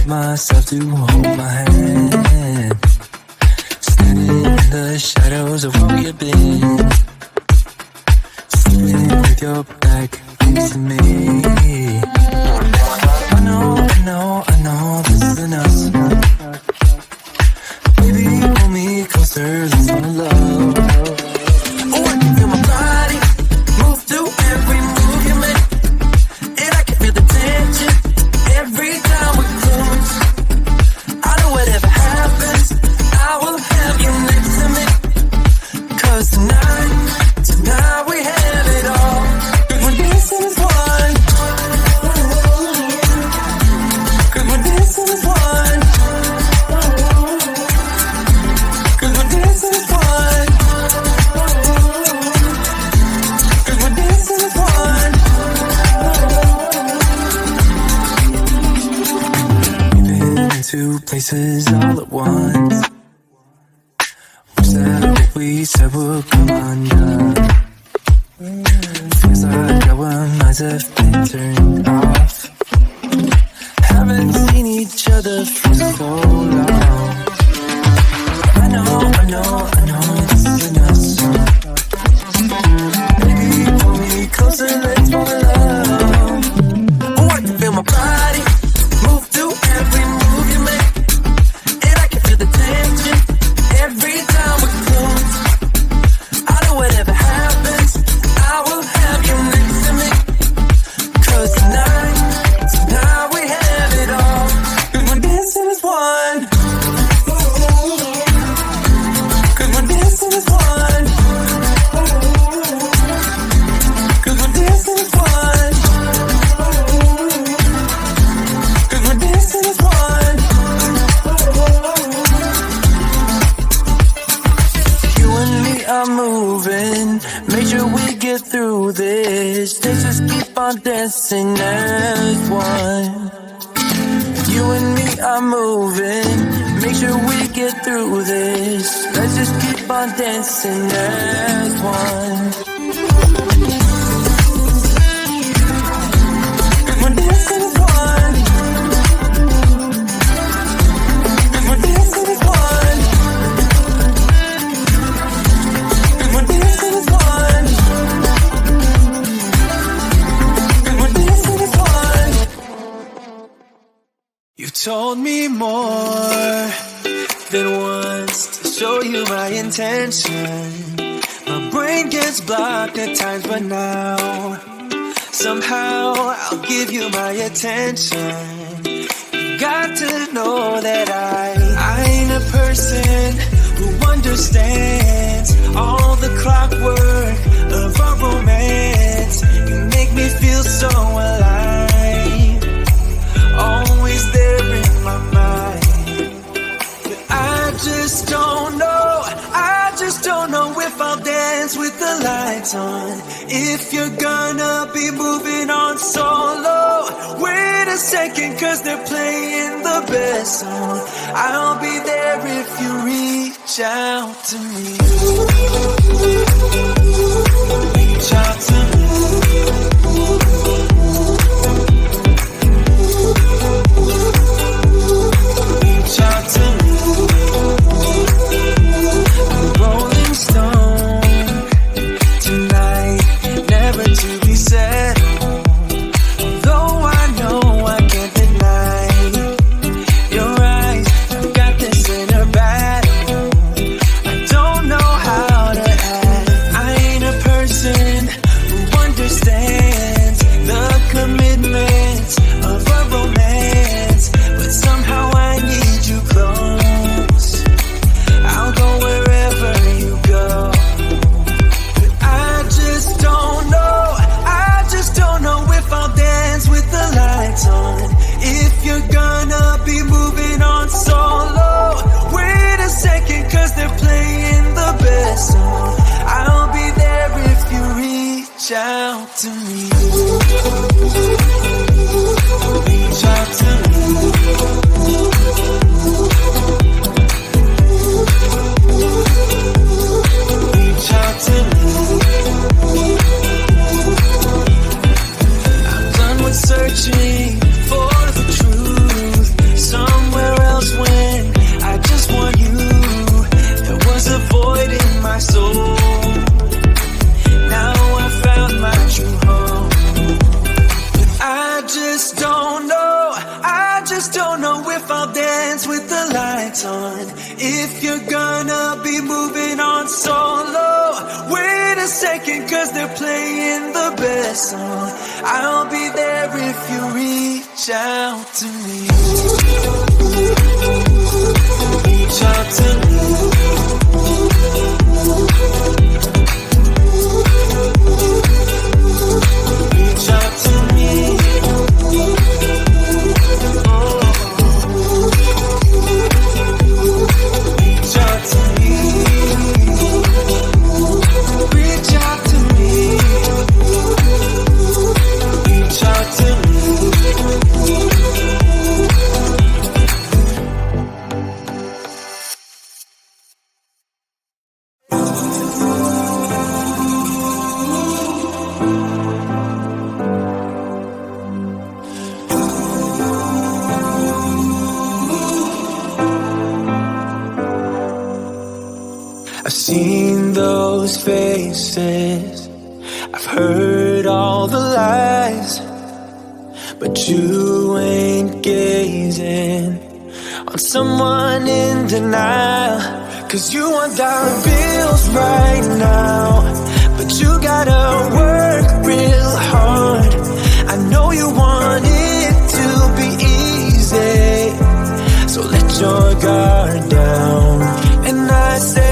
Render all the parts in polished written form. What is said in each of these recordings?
Myself to hold my hand, standing in the shadows of where we've been, sitting with your back next to me. I know this isn't us. Baby, pull me closer, let's fall in love. Oh, I can feel my body move through every move you make, and I can feel the tension every time we close. I know whatever happens, I will have you next to me. 'Cause tonight we have it all. We're dancing as one. 'Cause we're dancing as one. 'Cause we're dancing as one. 'Cause we're dancing as one. Two places all at once. Wish that what we said would come undone. Feels like our minds have been turned off. Haven't seen each other for so long. I know this isn't us. Baby, pull me closer, let's fall in love. Oh, I can feel my body move through every move you make, and I can feel the tension every time we close. I know whatever happens, I will have you next to me. 'Cause tonight we have it all. 'Cause we're dancing as one. 'Cause we're dancing as one. 'Cause we're dancing as one. 'Cause we're dancing as one. You and me are moving, make sure we get through this. Let's just keep on dancing as one. You and me are moving, make sure we get through this. Let's just keep on dancing as one. 'Cause we're dancing as one. 'Cause we're dancing as one. 'Cause we're dancing as one. 'Cause we're dancing as one. You told me more than once to show you my intention. My brain gets blocked at times, but now somehow I'll give you my attention. You got to know that I ain't a person who understands all the clockwork of our romance. You make me feel so alive, always there in my mind. But I just don't know if I'll dance with the lights on. If you're gonna be moving on solo, wait a second, 'cause they're playing the best song. I'll be there if you reach out to me. Reach out to me. Reach out to me. I'm a rolling stone tonight, never to be settled. Though I know I can't deny your eyes, I've got this inner battle. I don't know how to act. I ain't a person who understands the commitments of a romance, but somehow I need you close. I'll go wherever you go. But I just don't know if I'll dance with the lights on. If you're gonna be moving on solo, wait a second, 'cause they're playing the best song. I'll be there if you reach out to me. Reach out to me. lights on. If you're gonna be moving on solo, wait a second, cause they're playing the best song. I'll be there if you reach out to me. Reach out to me. Reach out to me. Reach out to me. Reach out to me. Reach out to me. I've seen those faces, I've heard all the lies, but you ain't gazing on someone in denial. Cause you want dollar bills right now, but you gotta work real hard. I know you want it to be easy, so let your guard down. And I said,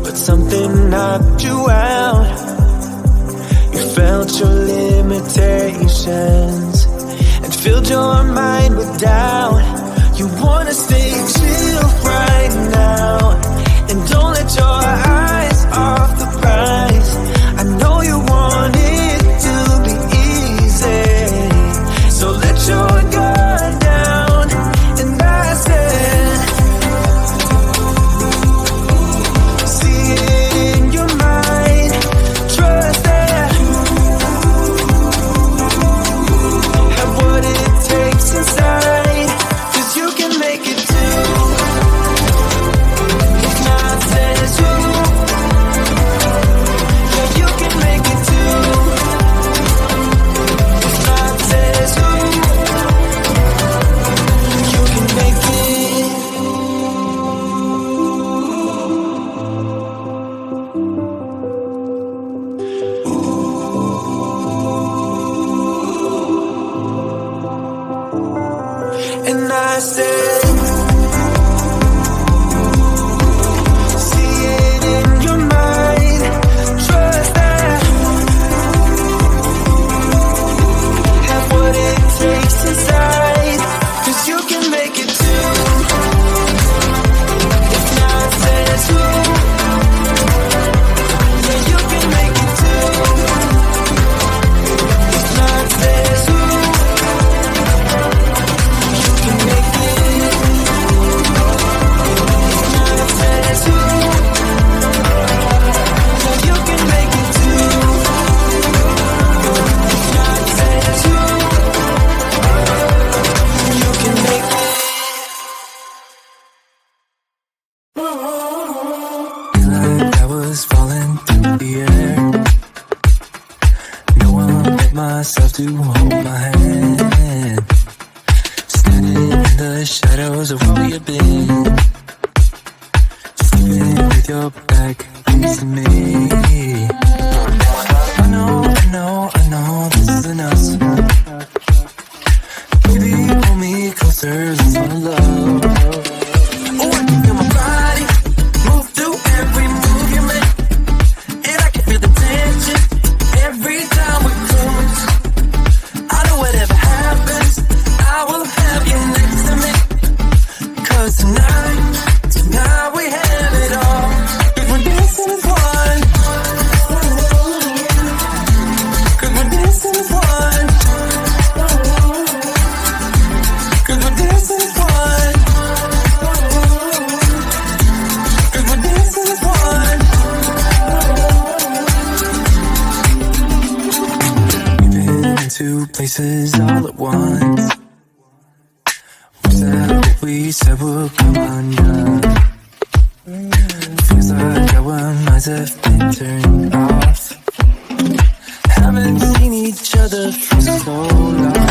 but something knocked you out. You felt your limitations and filled your mind with doubt. You wanna stay chill right now and don't let your eyes off the prize. I know you want it to be easy, so let your guard down. And I said, myself to hold my hand, standing in the shadows of where we've been, sleeping with your back against me. I know this isn't us. Baby, pull me closer, let's fall in love. Oh, I can feel my body move through every move you make, and I can feel the tension every time we close. I know whatever happens, I will have you next to me. 'Cause tonight we have it all. If we're dancing as one, two places all at once. Was that what we said would come undone? Feels like our minds have been turned off. Haven't seen each other for so long.